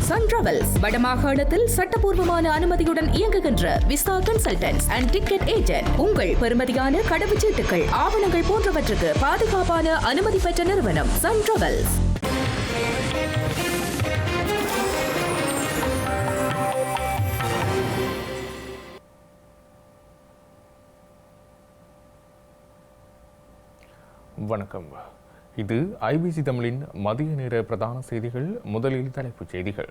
Sun travels வடமாகாணத்தில் சட்டபூர்வமான அனுமதியுடன் இயங்குகின்ற visa consultants and ticket agent. உங்கள் பெறுமதியான கடவுச்சீட்டுகள், ஆவணங்கள் போன்றவற்றுக்கு பாதுகாப்பான அனுமதி பெற்ற நிறுவனம் சன் டிராவல்ஸ். வணக்கம். இது ஐபிசி தமிழின் மதிய நேர பிரதான செய்திகள். முதலில் தலைப்புச் செய்திகள்.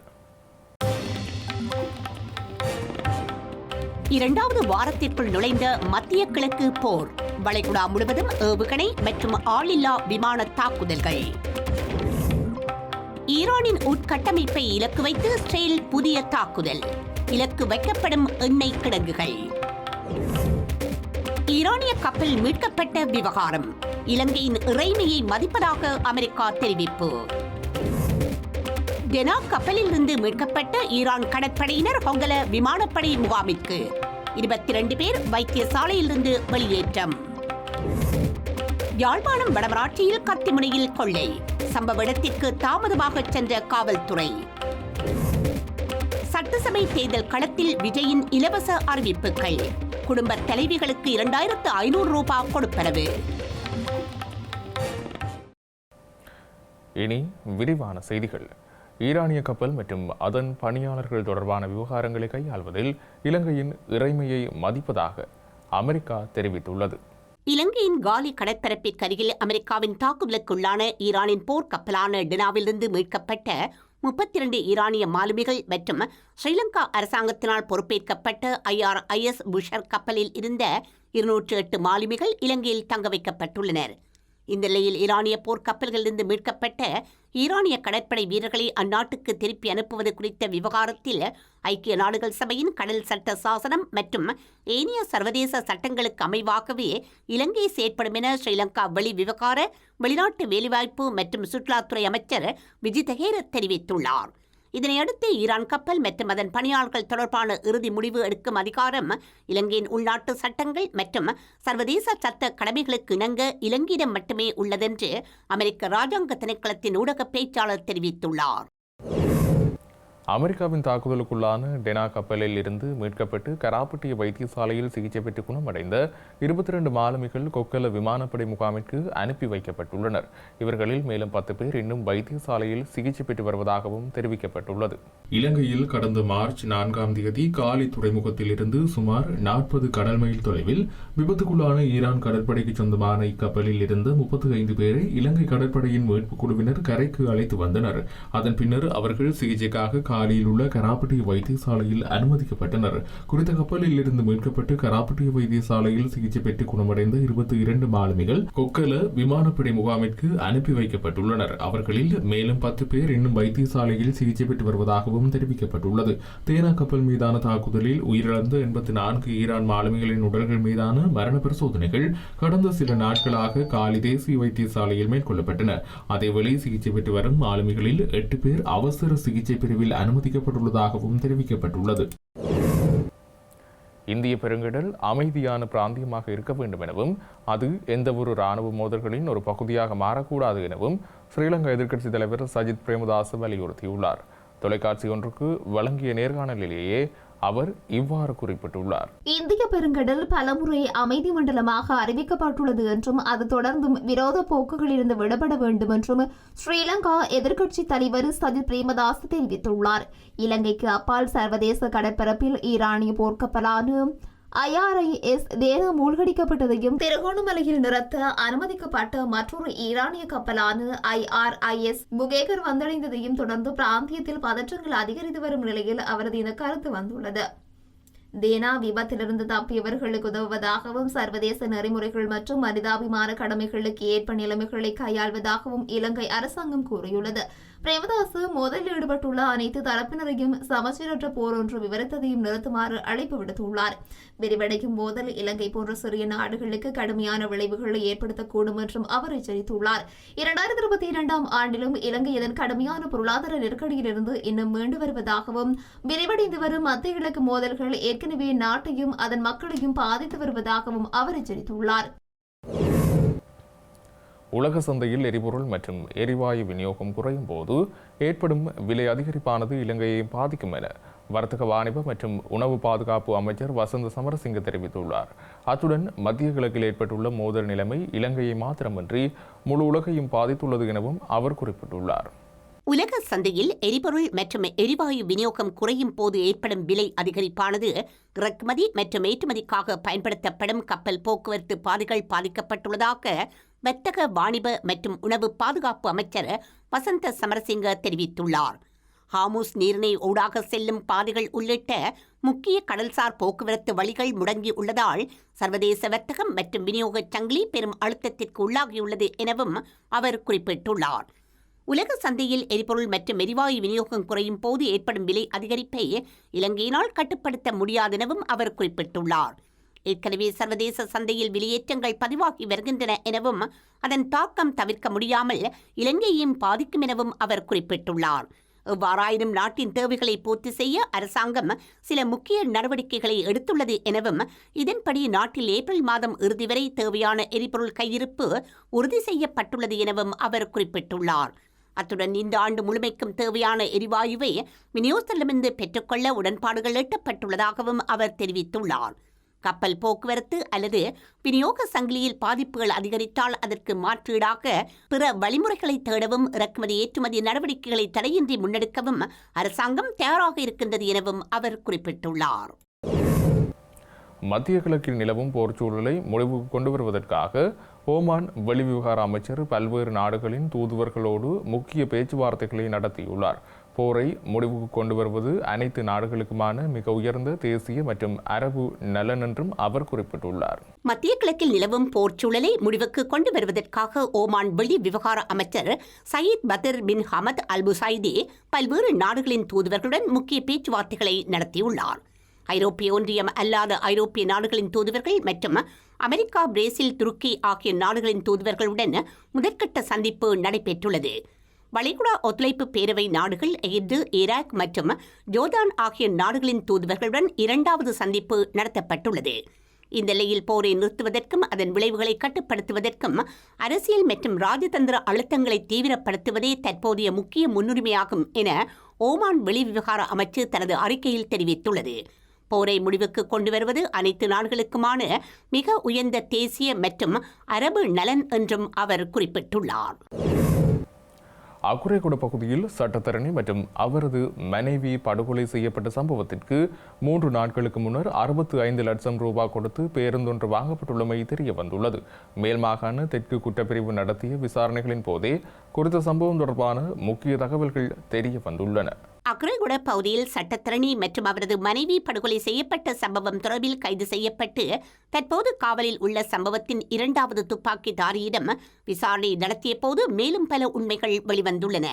இரண்டாவது வாரத்திற்குள் நுழைந்த மத்திய கிழக்கு போர். வளைகுடா முழுவதும் ஏவுகணை மற்றும் ஆளில்லா விமான தாக்குதல்கள். ஈரானின் உட்கட்டமைப்பை இலக்கு வைத்து இஸ்ரேல் புதிய தாக்குதல். இலக்கு வைக்கப்படும் எண்ணெய் கிடங்குகள். ஈரானிய கப்பல் மீட்கப்பட்ட விவகாரம். இலங்கையின் இறைமையை மதிப்பதாக அமெரிக்கா தெரிவிப்பு. டெனா கப்பலில் இருந்து மீட்கப்பட்ட ஈரான் கடற்படையினர் ஹொங்கல விமானப்படை முகாமிற்கு. 22 பேர் வைத்தியசாலையிலிருந்து வெளியேற்றம். யாழ்ப்பாணம் வடமராட்சியில் கத்திமுனையில் கொள்ளை. சம்பவ இடத்திற்கு தாமதமாக சென்ற காவல்துறை. சட்டசபை தேர்தல் களத்தில் விஜயின் இலவச அறிவிப்புகள். குடும்ப தலைவிகளுக்கு 2500 ரூபாய் கொடுப்பனவு. இனி விரிவான செய்திகள். ஈரானிய கப்பல் மற்றும் அதன் பணியாளர்கள் தொடர்பான விவகாரங்களை கையாள்வதில் இலங்கையின் இறைமையை மதிப்பதாக அமெரிக்கா தெரிவித்துள்ளது. இலங்கையின் காலி கடற்பரப்பிற்கு அருகில் அமெரிக்காவின் தாக்குதலுக்குள்ளான ஈரானின் போர்க்கப்பலான டெனாவிலிருந்து மீட்கப்பட்ட 32 ஈரானிய மாலுமிகள் மற்றும் ஸ்ரீலங்கா அரசாங்கத்தினால் பொறுப்பேற்கப்பட்ட IRIS புஷர் கப்பலில் இருந்த 208 மாலுமிகள் இலங்கையில் தங்க வைக்கப்பட்டுள்ளனர். இந்த நிலையில் ஈரானிய போர்க்கப்பல்களிலிருந்து மீட்கப்பட்ட ஈரானிய கடற்படை வீரர்களை அந்நாட்டுக்கு திருப்பி அனுப்புவது குறித்த விவகாரத்தில் ஐக்கிய நாடுகள் சபையின் கடல் சட்ட சாசனம் மற்றும் ஏனைய சர்வதேச சட்டங்களுக்கு அமைவாகவே இலங்கை செயற்படும் என ஸ்ரீலங்கா வெளிவிவகார, வெளிநாட்டு வேலைவாய்ப்பு மற்றும் சுற்றுலாத்துறை அமைச்சர் விஜித ஹேர தெரிவித்துள்ளார். இதனையடுத்து ஈரான் கப்பல் மற்றும் அதன் பணியாளர்கள் தொடர்பான இறுதி முடிவு எடுக்கும் அதிகாரம் இலங்கையின் உள்நாட்டு சட்டங்கள் மற்றும் சர்வதேச சட்ட கடமைகளுக்கு இணங்க இலங்கையிடம் மட்டுமே உள்ளதென்று அமெரிக்க ராஜாங்க திணைக்களத்தின் ஊடக பேச்சாளர் தெரிவித்துள்ளார். அமெரிக்காவின் தாக்குதலுக்குள்ளான டெனா கப்பலில் இருந்து மீட்கப்பட்டு கராப்பட்டிய வைத்தியசாலையில் சிகிச்சை பெற்று குணமடைந்த 22 மாலுமிகள் கொக்கல விமானப்படை முகாமிற்கு அனுப்பி வைக்கப்பட்டுள்ளனர். இவர்களில் மேலும் 10 பேர் இன்னும் வைத்தியசாலையில் சிகிச்சை பெற்று வருவதாகவும் தெரிவிக்கப்பட்டுள்ளது. இலங்கையில் கடந்த மார்ச் 4ஆம் தேதி காலி துறைமுகத்தில் இருந்து சுமார் 40 கடல் மைல் தொலைவில் விபத்துக்குள்ளான ஈரான் கடற்படைக்கு சொந்தமான இக்கப்பலில் இருந்த 35 பேரை இலங்கை கடற்படையின் மீட்பு குழுவினர் கரைக்கு அழைத்து வந்தனர். அதன் பின்னர் அவர்கள் சிகிச்சைக்காக காலியில் உள்ள கராப்பட்டிய வைத்தியசாலையில் அனுமதிக்கப்பட்டனர். குறித்த கப்பலில் இருந்து மீட்கப்பட்டு கராப்பட்டிய வைத்தியசாலையில் சிகிச்சை பெற்று குணமடைந்த 22 மாலுமிகள் கொக்கல விமானப்படை முகாமிற்கு அனுப்பி வைக்கப்பட்டுள்ளனர். அவர்களில் மேலும் 10 பேர் இன்னும் வைத்தியசாலையில் சிகிச்சை பெற்று வருவதாகவும் தெரிவிக்கப்பட்டுள்ளது. தேனா கப்பல் மீதான தாக்குதலில் உயிரிழந்த 84 ஈரான் மாலுமிகளின் உடல்கள் மீதான மரண பரிசோதனைகள் கடந்த சில நாட்களாக காலி தேசிய வைத்தியசாலையில் மேற்கொள்ளப்பட்டன. அதேவேளை சிகிச்சை பெற்று வரும் மாலுமிகளில் 8 பேர் அவசர சிகிச்சை பிரிவில் அனுமதிக்கப்பட்டுள்ளதாகவும் தெரிவிக்கப்பட்டுள்ளது. இந்திய பெருங்கடல் அமைதியான பிராந்தியமாக இருக்க வேண்டும் எனவும் அது எந்தவொரு இராணுவ மோதல்களின் ஒரு பகுதியாக மாறக்கூடாது எனவும் ஸ்ரீலங்கா எதிர்க்கட்சித் தலைவர் சஜித் பிரேமதாச வலியுறுத்தியுள்ளார். தொலைக்காட்சி ஒன்றுக்கு வழங்கிய நேர்காணலிலேயே அவர் இவ்வாறு குறிப்பிட்டுள்ளார். இந்திய பெருங்கடல் பலமுறை அமைதி மண்டலமாக அறிவிக்கப்பட்டுள்ளது என்றும் அது தொடர்ந்தும் விரோத போக்குகளிலிருந்து விடுபட வேண்டும் என்றும் ஸ்ரீலங்கா எதிர்க்கட்சி தலைவர் சஜித் பிரேமதாஸ் தெரிவித்துள்ளார். இலங்கைக்கு அப்பால் சர்வதேச கடற்பரப்பில் ஈரானிய போர்க்கப்பலான IRIS தேனா மூழ்கடிக்கப்பட்டதையும் திருகோணமலையில் நிறுத்த அனுமதிக்கப்பட்ட மற்றொரு ஈரானிய கப்பலான IRIS புகேகர் வந்தடைந்ததையும் தொடர்ந்து பிராந்தியத்தில் பதற்றங்கள் அதிகரித்து வரும் நிலையில் அவரது இந்த கருத்து வந்துள்ளது. தேனா விபத்திலிருந்து தப்பியவர்களுக்கு உதவுவதாகவும் சர்வதேச நெறிமுறைகள் மற்றும் மனிதாபிமான கடமைகளுக்கு ஏற்ப நிலைமைகளை கையாள்வதாகவும் இலங்கை அரசாங்கம் கூறியுள்ளது. பிரேமதாசு மோதலில் ஈடுபட்டுள்ள அனைத்து தரப்பினரையும் சமச்சீரற்ற போர் ஒன்று விவரித்ததையும் நிறுத்துமாறு அழைப்பு விடுத்துள்ளார். விரிவடையும் மோதல் இலங்கை போன்ற சிறிய நாடுகளுக்கு கடுமையான விளைவுகளை ஏற்படுத்தக்கூடும் என்றும் அவர் எச்சரித்துள்ளார். 2022ஆம் ஆண்டிலும் இலங்கை இதன் கடுமையான பொருளாதார நெருக்கடியிலிருந்து இன்னும் மீண்டு வருவதாகவும் விரிவடைந்து வரும் மத்திய கிழக்கு மோதல்கள் ஏற்கனவே நாட்டையும் அதன் மக்களையும் பாதித்து வருவதாகவும் அவர் எச்சரித்துள்ளார். உலக சந்தையில் எரிபொருள் மற்றும் எரிவாயு விநியோகம் குறையும் போது ஏற்படும் விலை அதிகரிப்பானது இலங்கையை பாதிக்கும் என வர்த்தக வாணிப மற்றும் உணவு பாதுகாப்பு அமைச்சர் வசந்த சமரசிங்க தெரிவித்துள்ளார். அத்துடன் மத்திய கிழக்கில் ஏற்பட்டுள்ள மோதல் நிலைமை இலங்கையை மாத்திரமன்றி முழு உலகையும் பாதித்துள்ளது எனவும் அவர் குறிப்பிட்டுள்ளார். உலக சந்தையில் எரிபொருள் மற்றும் எரிவாயு விநியோகம் குறையும் போது ஏற்படும் விலை அதிகரிப்பானது இறக்குமதி மற்றும் ஏற்றுமதிக்காக பயன்படுத்தப்படும் கப்பல் போக்குவரத்து பாதைகள் பாதிக்கப்பட்டுள்ளதாக வர்த்தக வாணிப மற்றும் உணவு பாதுகாப்பு அமைச்சர் வசந்த சமரசிங்க தெரிவித்துள்ளார். ஹார்முஸ் நீரிணை ஊடாக செல்லும் பாதைகள் உள்ளிட்ட முக்கிய கடல்சார் போக்குவரத்து வழிகள் முடங்கி உள்ளதால் சர்வதேச வர்த்தகம் மற்றும் விநியோக சங்கிலி பெரும் அழுத்தத்திற்கு உள்ளாகியுள்ளது எனவும் அவர் குறிப்பிட்டுள்ளார். உலக சந்தையில் எரிபொருள் மற்றும் எரிவாயு விநியோகம் குறையும் போது ஏற்படும் விலை அதிகரிப்பை இலங்கையினால் கட்டுப்படுத்த முடியாதெனவும் அவர் குறிப்பிட்டுள்ளார். ஏற்கனவே சர்வதேச சந்தையில் விலையேற்றங்கள் பதிவாகி வருகின்றன எனவும் அதன் தாக்கம் தவிர்க்க முடியாமல் இலங்கையையும் பாதிக்கும் எனவும் அவர் குறிப்பிட்டுள்ளார். எவ்வாறாயினும் நாட்டின் தேவைகளை பூர்த்தி செய்ய அரசாங்கம் சில முக்கிய நடவடிக்கைகளை எடுத்துள்ளது எனவும் இதன்படி நாட்டில் ஏப்ரல் மாதம் இறுதி வரை தேவையான எரிபொருள் கையிருப்பு உறுதி செய்யப்பட்டுள்ளது எனவும் அவர் குறிப்பிட்டுள்ளார். அத்துடன் இந்த ஆண்டு முழுமைக்கும் தேவையான எரிவாயுவை விநியோகத்திலிருந்து பெற்றுக்கொள்ள உடன்பாடுகள் எட்டப்பட்டுள்ளதாகவும் அவர் தெரிவித்துள்ளார். கப்பல் போக்குவரத்து அல்லது விநியோக சங்கிலியில் பாதிப்புகள் அதிகரித்தால் அதற்கு மாற்றீடாக பிற வழிமுறைகளை தேடவும் இறக்குமதி ஏற்றுமதி நடவடிக்கைகளை தடையின்றி முன்னெடுக்கவும் அரசாங்கம் தயாராக இருக்கின்றது எனவும் அவர் குறிப்பிட்டுள்ளார். மத்திய கிழக்கில் நிலவும் போர்ச்சூழலை முடிவுக்கு கொண்டு வருவதற்காக ஓமான் வெளிவிவகார அமைச்சர் பல்வேறு நாடுகளின் தூதுவர்களோடு முக்கிய பேச்சுவார்த்தைகளை நடத்தியுள்ளார். போரை முடிவுக்கு கொண்டு வருவது அனைத்து நாடுகளுக்குமான மிக உயர்ந்த தேசிய மற்றும் அரபு நலன் என்றும் அவர் குறிப்பிட்டுள்ளார். மத்திய கிழக்கில் நிலவும் போர்ச்சூழலை முடிவுக்கு கொண்டு வருவதற்காக ஓமான் வெளி விவகார அமைச்சர் Zayed Badr bin Hamad Al புசைதி பல்வேறு நாடுகளின் தூதுவர்களுடன் முக்கிய பேச்சுவார்த்தைகளை நடத்தியுள்ளார். ஐரோப்பிய ஒன்றியம் அல்லாத ஐரோப்பிய நாடுகளின் தூதுவர்கள் மற்றும் அமெரிக்கா, பிரேசில், துருக்கி ஆகிய நாடுகளின் தூதுவர்களுடன் முதற்கட்ட சந்திப்பு நடைபெற்றுள்ளது. வளைகுடா ஒத்துழைப்பு பேரவை நாடுகள் எகிப்து, ஈராக் மற்றும் ஜோர்டான் ஆகிய நாடுகளின் தூதுவர்களுடன் இரண்டாவது சந்திப்பு நடத்தப்பட்டுள்ளது. இந்த நிலையில் போரை நிறுத்துவதற்கும் அதன் விளைவுகளை கட்டுப்படுத்துவதற்கும் அரசியல் மற்றும் ராஜதந்திர அழுத்தங்களை தீவிரப்படுத்துவதே தற்போதைய முக்கிய முன்னுரிமையாகும் என ஓமான் வெளிவிவகார அமைச்சு தனது அறிக்கையில் தெரிவித்துள்ளது. போரை முடிவுக்கு கொண்டு வருவது அனைத்து நாடுகளுக்குமான மிக உயர்ந்த தேசிய மற்றும் அரபு நலன் என்றும் அவர் குறிப்பிட்டுள்ளார். அக்குரேகுட பகுதியில் சட்டத்தரணி மற்றும் அவரது மனைவி படுகொலை செய்யப்பட்ட சம்பவத்திற்கு 3 நாட்களுக்கு முன்னர் 65 லட்சம் ரூபாய் கொடுத்து பேருந்தொன்று வாங்கப்பட்டுள்ளமை தெரிய வந்துள்ளது. மேல் மாகாண தெற்கு குற்றப்பிரிவு நடத்திய விசாரணைகளின் போதே குறித்த சம்பவம் தொடர்பான முக்கிய தகவல்கள் தெரிய வந்துள்ளன. அக்ரேகுட பகுதியில் சட்டத்தரணி மற்றும் அவரது மனைவி படுகொலை செய்யப்பட்ட சம்பவம் தொடர்பில் கைது செய்யப்பட்டு தற்போது காவலில் உள்ள சம்பவத்தின் 2வது துப்பாக்கிதாரியிடம் விசாரணை நடத்திய போது மேலும் பல உண்மைகள் வெளிவந்துள்ளன.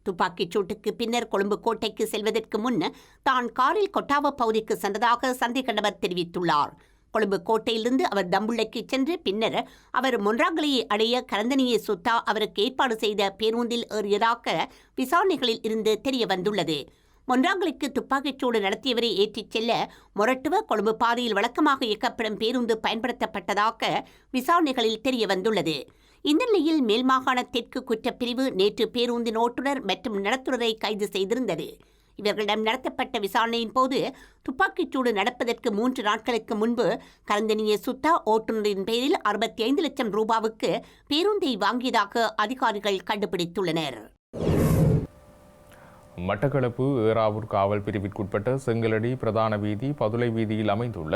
துப்பாக்கிச் சூட்டுக்கு பின்னர் கொழும்பு கோட்டைக்கு செல்வதற்கு முன் தான் காரில் கொட்டாவ பகுதிக்கு சென்றதாக சந்தேக நபர் தெரிவித்துள்ளார். கொழும்பு கோட்டையிலிருந்து அவர் தம்புள்ளைக்கு சென்று பின்னர் அவர் மொன்றாங்கலையை அடைய கரந்தனியை சுத்தா அவருக்கு ஏற்பாடு செய்த பேருந்தில் ஏறியதாக விசாரணைகளில் இருந்து தெரிய வந்துள்ளது. மொன்றாங்கலைக்கு துப்பாக்கிச்சூடு நடத்தியவரை ஏற்றிச் செல்ல மொரட்டுவ கொழும்பு பாதையில் வழக்கமாக இயக்கப்படும் பேருந்து பயன்படுத்தப்பட்டதாக விசாரணைகளில் தெரிய வந்துள்ளது. இந்த நிலையில் மேல்மாகாண தெற்கு குற்றப்பிரிவு நேற்று பேருந்தின் ஓட்டுநர் மற்றும் நடத்துனரை கைது செய்திருந்தது. இவர்களிடம் நடத்தப்பட்ட விசாரணையின் போது துப்பாக்கிச்சூடு நடப்பதற்கு 3 நாட்களுக்கு முன்பு கரந்தனிய சுத்தா ஓட்டுநரின் பெயரில் 65 லட்சம் ரூபாவுக்கு பேருந்தை வாங்கியதாக அதிகாரிகள் கண்டுபிடித்துள்ளனர். மட்டக்களப்பு ஏறாவூர் காவல் பிரிவிற்குட்பட்ட செங்கலடி பிரதான வீதி பதுளை வீதியில் அமைந்துள்ள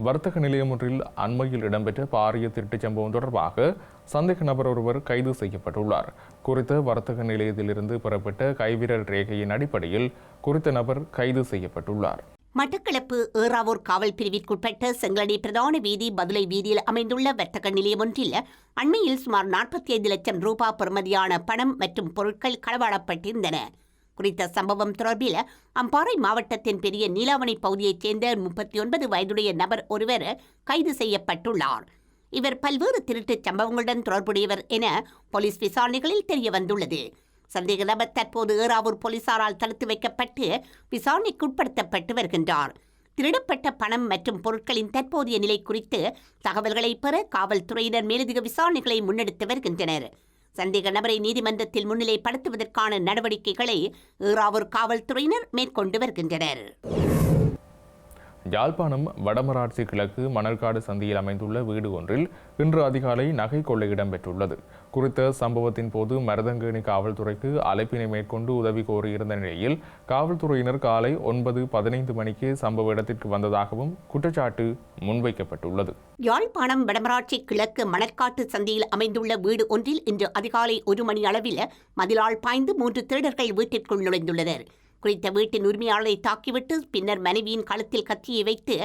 வர்த்தக நிலையம் ஒன்றில் அண்மையில் இடம்பெற்ற பாரிய திருட்டுச் சம்பவம் தொடர்பாக சந்தேக நபர் ஒருவர் கைது செய்யப்பட்டுள்ளார். குறித்த வர்த்தக நிலையத்திலிருந்து பெறப்பட்ட கைவிரல் ரேகையின் அடிப்படையில் குறித்த நபர் கைது செய்யப்பட்டுள்ளார். மட்டக்களப்பு ஏறாவூர் காவல் பிரிவிற்குட்பட்ட செங்கலடி பிரதான வீதி பதுளை வீதியில் அமைந்துள்ள வர்த்தக நிலையம் ஒன்றில் அண்மையில் சுமார் 45 லட்சம் ரூபாய் பெறுமதியான பணம் மற்றும் பொருட்கள் களவாடப்பட்டிருந்தன. குறித்த சம்பவம் தொடர்பில் அம்பாறை மாவட்டத்தின் பெரிய நீலாவணை பகுதியைச் சேர்ந்த 39 வயதுடைய நபர் ஒருவர் கைது செய்யப்பட்டுள்ளார். இவர் பல்வேறு திருட்டுச் சம்பவங்களுடன் தொடர்புடையவர் என போலீஸ் விசாரணைகளில் தெரிய வந்துள்ளது. சந்தேக நபர் தற்போது ஏறாவூர் போலீசாரால் தடுத்து வைக்கப்பட்டு விசாரணைக்குட்படுத்தப்பட்டு வருகின்றார். திருடப்பட்ட பணம் மற்றும் பொருட்களின் தற்போதைய நிலை குறித்து தகவல்களை பெற காவல்துறையினர் மேலதிக விசாரணைகளை முன்னெடுத்து வருகின்றனர். சந்தேக நபரை நீதிமன்றத்தில் முன்னிலைப்படுத்துவதற்கான நடவடிக்கைகளை ஈறாவூர் காவல்துறையினர் மேற்கொண்டு வருகின்றனர். யாழ்ப்பாணம் வடமராட்சி கிழக்கு மணற்காடு சந்தியில் அமைந்துள்ள வீடு ஒன்றில் இன்று அதிகாலை நகை கொள்ளை இடம்பெற்றுள்ளது. குறித்த சம்பவத்தின் போது மருதங்கேணி காவல்துறைக்கு அழைப்பினை மேற்கொண்டு உதவி கோரியிருந்த நிலையில் காவல்துறையினர் காலை 9:15 மணிக்கு சம்பவ இடத்திற்கு வந்ததாகவும் குற்றச்சாட்டு முன்வைக்கப்பட்டுள்ளது. யாழ்ப்பாணம் வடமராட்சி கிழக்கு மணற்காட்டு சந்தியில் அமைந்துள்ள வீடு ஒன்றில் இன்று அதிகாலை 1 மணி அளவில் மதிலால் பாய்ந்து 3 திருடர்கள் வீட்டிற்குள் நுழைந்துள்ளனர். குறித்த வீட்டின் உரிமையாளரை தாக்கிவிட்டு பின்னர் மனைவியின் கழுத்தில் கத்தியை வைத்து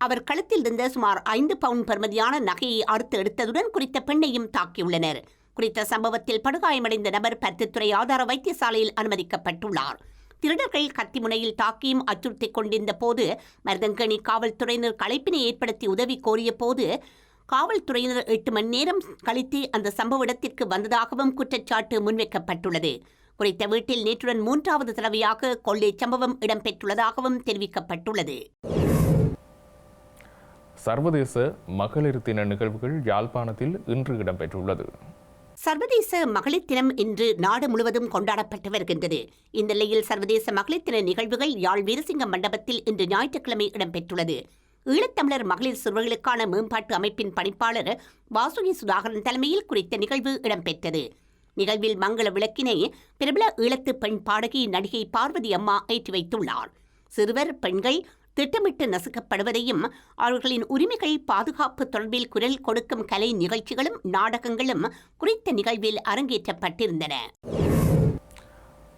அவர் கழுத்தில் இருந்த சுமார் 5 பவுண்ட் பெறுமதியான நகையை அறுத்து எடுத்ததுடன் குறித்த பெண்ணையும் தாக்கியுள்ளனர். குறித்த சம்பவத்தில் படுகாயமடைந்த நபர் பருத்தித்துறை ஆதார வைத்தியசாலையில் அனுமதிக்கப்பட்டுள்ளார். திருடர்கள் கத்தி முனையில் தாக்கியும் அச்சுறுத்திக் கொண்டிருந்த போது மருதங்கேணி காவல்துறையினர் களைப்பினை ஏற்படுத்தி உதவி கோரிய போது காவல்துறையினர் 8 மணி நேரம் கழித்து அந்த சம்பவ இடத்திற்கு வந்ததாகவும் குற்றச்சாட்டு முன்வைக்கப்பட்டுள்ளது. குறித்த வீட்டில் நேற்றுடன் 3வது தடவையாக கொள்ளை சம்பவம் இடம்பெற்றுள்ளதாகவும் தெரிவிக்கப்பட்டுள்ளது. சர்வதேச மகளிர் தின நிகழ்வுகள் யாழ்ப்பாணத்தில் இன்று இடம்பெற்றுள்ளது. சர்வதேச மகளிர் தினம் இன்று நாடு முழுவதும் கொண்டாடப்பட்டு வருகின்றது. இந்த நிலையில் சர்வதேச மகளிர் தின நிகழ்வுகள் யாழ் வீரசிங்கம் மண்டபத்தில் இன்று ஞாயிற்றுக்கிழமை இடம்பெற்றுள்ளது. ஈழத்தமிழர் மகளிர் சிறுவர்களுக்கான மேம்பாட்டு அமைப்பின் பணிப்பாளர் வாசுகி சுதாகரன் தலைமையில் குறித்த நிகழ்வு இடம்பெற்றது. நிகழ்வில் மங்கள விளக்கினை பிரபல ஈழத்து பெண் பாடகி நடிகை பார்வதி அம்மா ஏற்றி வைத்துள்ளார். சிறுவர் பெண்கள் திட்டமிட்டு நசுக்கப்படுவதையும் அவர்களின் உரிமைகள் பாதுகாப்பு தொடர்பில் குரல் கொடுக்கும் கலை நிகழ்ச்சிகளும் நாடகங்களும் குறித்த நிகழ்வில் அரங்கேற்றப்பட்டிருந்தன.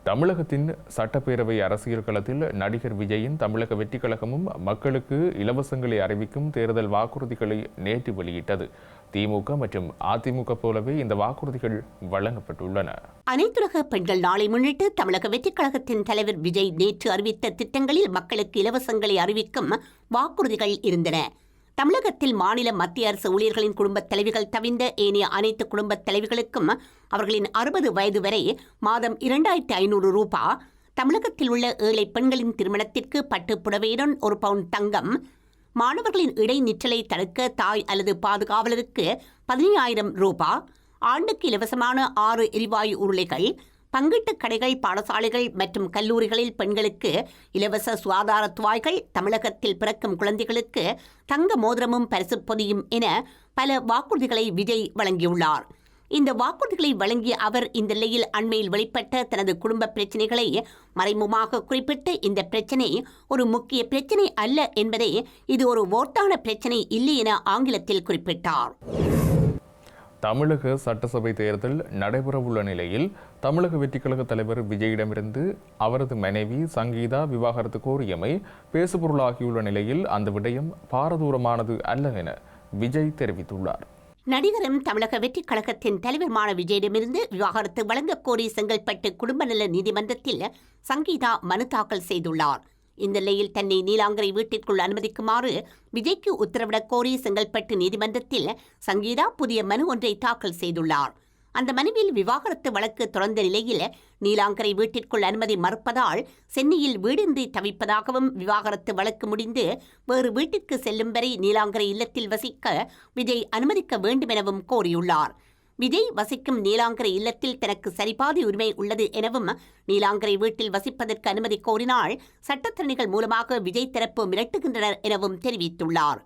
தமிழகத்தின் சட்டப்பேரவை அரசியல் களத்தில் நடிகர் விஜயின் தமிழக வெற்றிக் கழகமும் மக்களுக்கு இலவசங்களை அறிவிக்கும் தேர்தல் வாக்குறுதிகளை நேற்று வெளியிட்டது. திமுக மற்றும் அதிமுக போலவே இந்த வாக்குறுதிகள் வழங்கப்பட்டுள்ளன. அனைத்துலக பெண்கள் நாளை முன்னிட்டு தமிழக வெற்றிக் கழகத்தின் தலைவர் விஜய் நேற்று அறிவித்த திட்டங்களில் மக்களுக்கு இலவசங்களை அறிவிக்கும் வாக்குறுதிகள் இருந்தன. தமிழகத்தில் மாநில மத்திய அரசு ஊழியர்களின் குடும்பத் தலைவிகள் தவிர்ந்த ஏனைய அனைத்து குடும்பத் தலைவிகளுக்கும் அவர்களின் 60 வயது வரை மாதம் 2500 ரூபாய், தமிழகத்தில் உள்ள ஏழை பெண்களின் திருமணத்திற்கு பட்டு புடவையுடன் 1 பவுண்ட் தங்கம், மாணவர்களின் இடைநிற்றலை தடுக்க தாய் அல்லது பாதுகாவலருக்கு 15,000 ரூபாய், ஆண்டுக்கு இலவசமான 6 எரிவாயு உருளைகள், பங்கீட்டுக் கடைகள், பாடசாலைகள் மற்றும் கல்லூரிகளில் பெண்களுக்கு இலவச சுகாதார துவாய்கள், தமிழகத்தில் பிறக்கும் குழந்தைகளுக்கு தங்க மோதிரமும் பரிசு பொதியும் என பல வாக்குறுதிகளை விஜய் வழங்கியுள்ளார். இந்த வாக்குறுதிகளை வழங்கிய அவர் இந்த நிலையில் அண்மையில் வெளிப்பட்ட தனது குடும்ப பிரச்சினைகளை மறைமுகமாக குறிப்பிட்டு இந்த பிரச்சினை ஒரு முக்கிய பிரச்சினை அல்ல என்பதை இது ஒரு ஓர்த்தான பிரச்சினை இல்லை என ஆங்கிலத்தில் குறிப்பிட்டார். தமிழக சட்டசபை தேர்தல் நடைபெறவுள்ள நிலையில் தமிழக வெற்றிக் கழக தலைவர் விஜயிடமிருந்து அவரது மனைவி சங்கீதா விவாகரத்து கோரியமை பேசுபொருளாகியுள்ள நிலையில் அந்த விடயம் பாரதூரமானது அல்ல என விஜய் தெரிவித்துள்ளார். நடிகரும் தமிழக வெற்றிக் கழகத்தின் தலைவருமான விஜயிடமிருந்து விவாகரத்து வழங்கக் கோரி செங்கல்பட்டு குடும்ப நல நீதிமன்றத்தில் சங்கீதா மனு தாக்கல் செய்துள்ளார். இந்த நிலையில் தன்னை நீலாங்கரை வீட்டிற்குள் அனுமதிக்குமாறு விஜய்க்கு உத்தரவிடக் கோரி செங்கல்பட்டு நீதிமன்றத்தில் சங்கீதா புதிய மனு ஒன்றை தாக்கல் செய்துள்ளார். அந்த மனுவில் விவாகரத்து வழக்கு தொடர்ந்த நிலையில் நீலாங்கரை வீட்டிற்குள் அனுமதி மறுப்பதால் சென்னையில் வீடின்றி தவிப்பதாகவும், விவாகரத்து வழக்கு முடிந்து வேறு வீட்டிற்கு செல்லும் வரை நீலாங்கரை இல்லத்தில் வசிக்க விஜய் அனுமதிக்க வேண்டும் எனவும் கோரியுள்ளார். விஜய் வசிக்கும் நீலாங்கரை இல்லத்தில் தனக்கு சரிபாதி உரிமை உள்ளது எனவும், நீலாங்கரை வீட்டில் வசிப்பதற்கு அனுமதி கோரினால் சட்டத்தரணிகள் மூலமாக விஜய் தரப்பு மிரட்டுகின்றனர் எனவும் தெரிவித்துள்ளார்.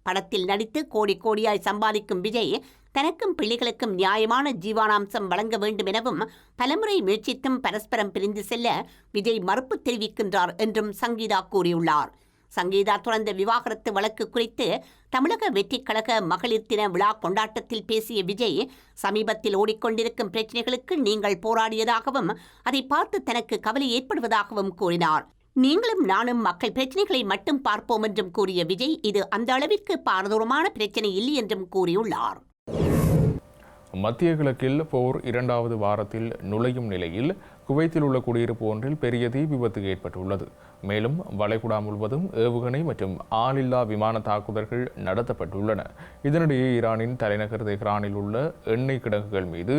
படத்தில் நடித்து கோடி கோடியாய் சம்பாதிக்கும் விஜய் தனக்கும் பிள்ளைகளுக்கும் நியாயமான ஜீவானாம்சம் வழங்க வேண்டும் எனவும் பலமுறை முயற்சித்தும் பரஸ்பரம் பிரிந்து செல்ல விஜய் மறுப்பு தெரிவிக்கின்றார் என்றும் சங்கீதா கூறியுள்ளார். சங்கீதா தொடர்ந்த விவாகரத்து வழக்கு குறித்து தமிழக வெற்றிக் கழக மகளிர் தின விழா கொண்டாட்டத்தில் பேசிய விஜய், சமீபத்தில் ஓடிக்கொண்டிருக்கும் பிரச்சினைகளுக்கு நீங்கள் போராடியதாகவும் அதை பார்த்து தனக்கு கவலை ஏற்படுவதாகவும் கூறினார். நீங்களும் நானும் மக்கள் பிரச்சினைகளை மட்டும் பார்ப்போம் என்றும் கூறிய விஜய், இது அந்த அளவிற்கு பாரதூரமான பிரச்சினை இல்லை என்றும் கூறியுள்ளார். மத்திய கிழக்கில் போர் 2வது வாரத்தில் நுழையும் நிலையில் குவைத்தில் உள்ள குடியிருப்பு ஒன்றில் பெரிய தீ விபத்து ஏற்பட்டுள்ளது. மேலும் வளைகுடா முழுவதும் ஏவுகணை மற்றும் ஆளில்லா விமான தாக்குதல்கள் நடத்தப்பட்டுள்ளன. இதனிடையே ஈரானின் தலைநகர் தெஹ்ரானில் உள்ள எண்ணெய் கிடங்குகள் மீது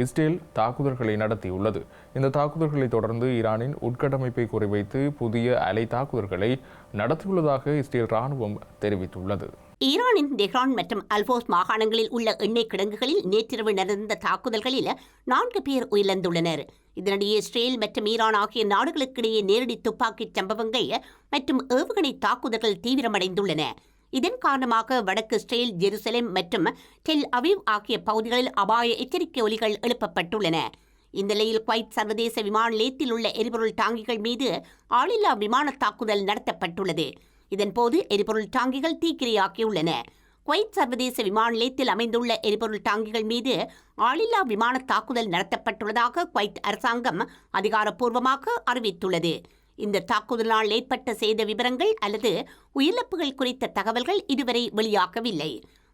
இஸ்ரேல் தாக்குதல்களை நடத்தியுள்ளது. இந்த தாக்குதல்களை தொடர்ந்து ஈரானின் உட்கட்டமைப்பை குறிவைத்து புதிய அலை தாக்குதல்களை நடத்தியுள்ளதாக இஸ்ரேல் ராணுவம் தெரிவித்துள்ளது. ஈரானின் தெஹ்ரான் மற்றும் அல்போஸ் மாகாணங்களில் உள்ள எண்ணெய் கிடங்குகளில் நேற்றிரவு நடந்த தாக்குதல்களில் 4 பேர் உயிரிழந்துள்ளனர். இதனிடையே இஸ்ரேல் மற்றும் ஈரான் ஆகிய நாடுகளுக்கிடையே நேரடி துப்பாக்கிச் சம்பவங்கள் மற்றும் ஏவுகணை தாக்குதல்கள் தீவிரமடைந்துள்ளன. இதன் காரணமாக வடக்கு இஸ்ரேல், ஜெருசலேம் மற்றும் டெல் அவீவ் ஆகிய பகுதிகளில் அபாய எச்சரிக்கை ஒலிகள் எழுப்பப்பட்டுள்ளன. இந்த நிலையில் குவைத் சர்வதேச விமான நிலையத்தில் உள்ள எரிபொருள் டாங்கிகள் மீது ஆளில்லா விமான தாக்குதல் நடத்தப்பட்டுள்ளது. இதன்போது எரிபொருள் டாங்கிகள் தீக்கிரையாக்கியுள்ளன. குவைத் சர்வதேச விமான நிலையத்தில் அமைந்துள்ள எரிபொருள் டாங்கிகள் மீது ஆளில்லா விமான தாக்குதல் நடத்தப்பட்டுள்ளதாக குவைத் அரசாங்கம் அதிகாரப்பூர்வமாக அறிவித்துள்ளது. இந்த தாக்குதலால் ஏற்பட்ட சேத விவரங்கள் அல்லது உயிரிழப்புகள் குறித்த தகவல்கள் இதுவரை வெளியாகவில்லை.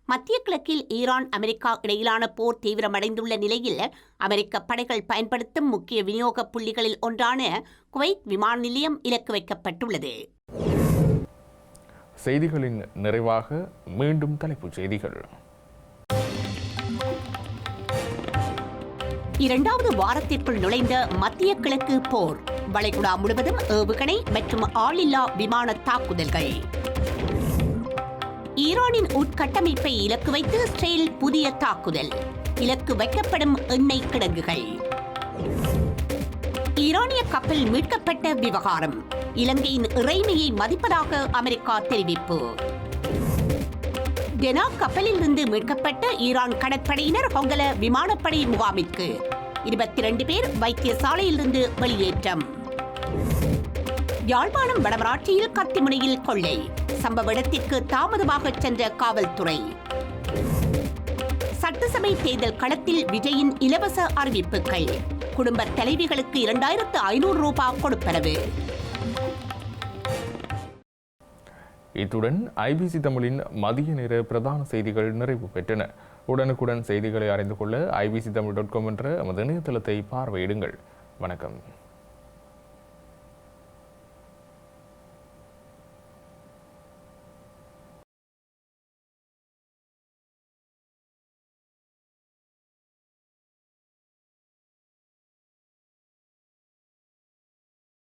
மத்திய கிழக்கில் ஈரான், அமெரிக்கா இடையிலான போர் தீவிரமடைந்துள்ள நிலையில் அமெரிக்க படைகள் பயன்படுத்தும் முக்கிய விநியோக புள்ளிகளில் ஒன்றான குவைத் விமான நிலையம் இலக்கு வைக்கப்பட்டுள்ளது. செய்திகளின் நிறைவாக மீண்டும் தலைப்புச் செய்திகள். 2வது வாரத்திற்குள் நுழைந்த மத்திய கிழக்கு போர், வளைகுடா முழுவதும் ஏவுகணை மற்றும் ஆளில்லா விமான தாக்குதல்கள். ஈரானின் உட்கட்டமைப்பை இலக்கு வைத்து இஸ்ரேல் புதிய தாக்குதல், இலக்கு வைக்கப்படும் எண்ணெய் கிடங்குகள். ஈரானிய கப்பல் மீட்கப்பட்ட விவகாரம், இலங்கையின் இறைமையை மதிப்பதாக அமெரிக்கா தெரிவிப்பு. டெனா கப்பலில் இருந்து மீட்கப்பட்ட ஈரான் கடற்படையினர் ஹொங்கல விமானப்படை முகாமிற்கு. 22 பேர் வைத்தியசாலையிலிருந்து வெளியேற்றம். யாழ்ப்பாணம் வடமராட்சியில் கத்திமுனையில் கொள்ளை, சம்பவ இடத்திற்கு தாமதமாக சென்ற காவல்துறை. சட்டசபை தேர்தல் களத்தில் விஜயின் இலவச அறிவிப்புகள், குடும்ப தலைவிகளுக்கு 2500 ரூபாய் கொடுப்பனவு. இத்துடன் ஐபிசி தமிழின் மதிய நேர பிரதான செய்திகள் நிறைவு பெற்றன. உடனுக்குடன் செய்திகளை அறிந்து கொள்ள ibctamil.com என்ற நமது இணையதளத்தை பார்வையிடுங்கள். வணக்கம்.